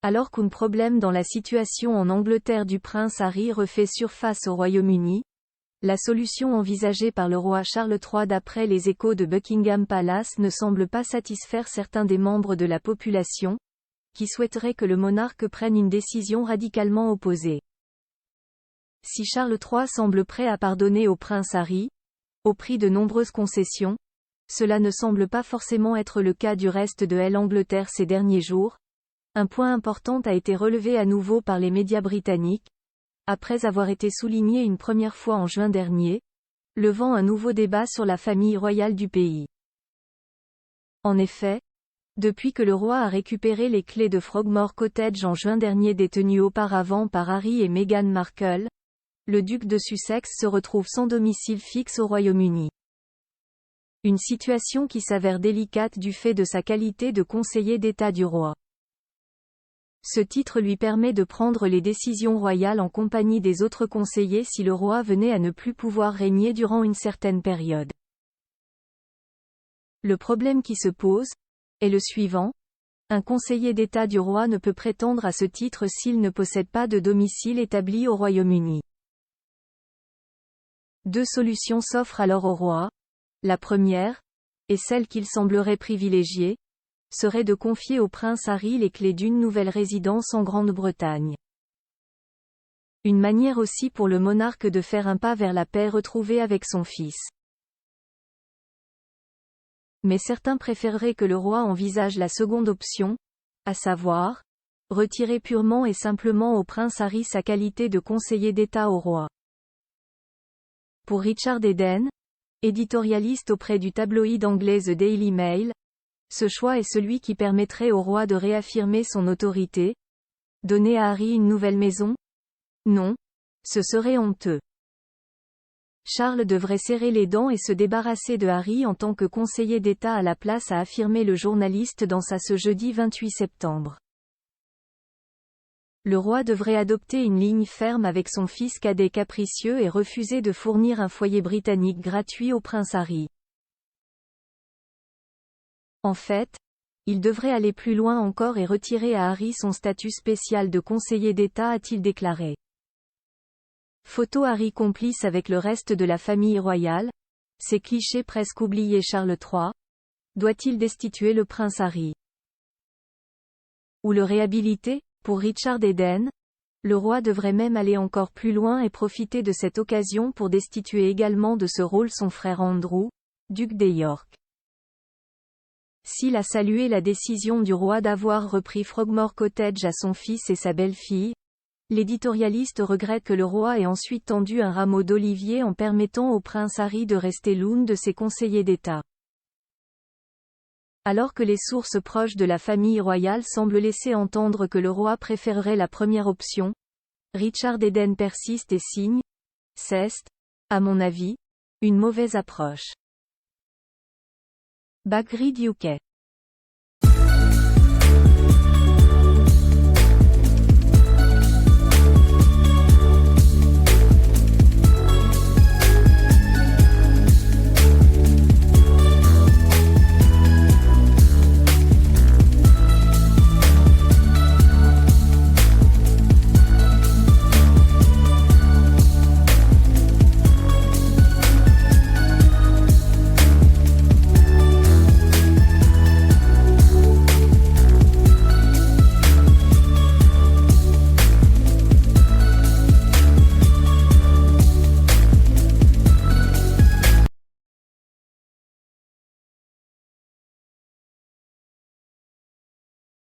Alors qu'un problème dans la situation en Angleterre du prince Harry refait surface au Royaume-Uni, la solution envisagée par le roi Charles III d'après les échos de Buckingham Palace ne semble pas satisfaire certains des membres de la population, qui souhaiteraient que le monarque prenne une décision radicalement opposée. Si Charles III semble prêt à pardonner au prince Harry, au prix de nombreuses concessions, cela ne semble pas forcément être le cas du reste de l'Angleterre ces derniers jours. Un point important a été relevé à nouveau par les médias britanniques, après avoir été souligné une première fois en juin dernier, levant un nouveau débat sur la famille royale du pays. En effet, depuis que le roi a récupéré les clés de Frogmore Cottage en juin dernier détenues auparavant par Harry et Meghan Markle, le duc de Sussex se retrouve sans domicile fixe au Royaume-Uni. Une situation qui s'avère délicate du fait de sa qualité de conseiller d'État du roi. Ce titre lui permet de prendre les décisions royales en compagnie des autres conseillers si le roi venait à ne plus pouvoir régner durant une certaine période. Le problème qui se pose est le suivant. Un conseiller d'État du roi ne peut prétendre à ce titre s'il ne possède pas de domicile établi au Royaume-Uni. Deux solutions s'offrent alors au roi. La première, et celle qu'il semblerait privilégier, serait de confier au prince Harry les clés d'une nouvelle résidence en Grande-Bretagne. Une manière aussi pour le monarque de faire un pas vers la paix retrouvée avec son fils. Mais certains préféreraient que le roi envisage la seconde option, à savoir, retirer purement et simplement au prince Harry sa qualité de conseiller d'État au roi. Pour Richard Eden, éditorialiste auprès du tabloïd anglais The Daily Mail, ce choix est celui qui permettrait au roi de réaffirmer son autorité. Donner à Harry une nouvelle maison? Non. Ce serait honteux. Charles devrait serrer les dents et se débarrasser de Harry en tant que conseiller d'État à la place, a affirmé le journaliste dans ce jeudi 28 septembre. Le roi devrait adopter une ligne ferme avec son fils cadet capricieux et refuser de fournir un foyer britannique gratuit au prince Harry. En fait, il devrait aller plus loin encore et retirer à Harry son statut spécial de conseiller d'État, a-t-il déclaré. Photo Harry complice avec le reste de la famille royale. Ces clichés presque oubliés. Charles III doit-il destituer le prince Harry? Ou le réhabiliter? Pour Richard Eden, le roi devrait même aller encore plus loin et profiter de cette occasion pour destituer également de ce rôle son frère Andrew, duc de York. S'il a salué la décision du roi d'avoir repris Frogmore Cottage à son fils et sa belle-fille, l'éditorialiste regrette que le roi ait ensuite tendu un rameau d'olivier en permettant au prince Harry de rester l'un de ses conseillers d'État. Alors que les sources proches de la famille royale semblent laisser entendre que le roi préférerait la première option, Richard Eden persiste et signe. C'est, à mon avis, une mauvaise approche. Bagrid UK.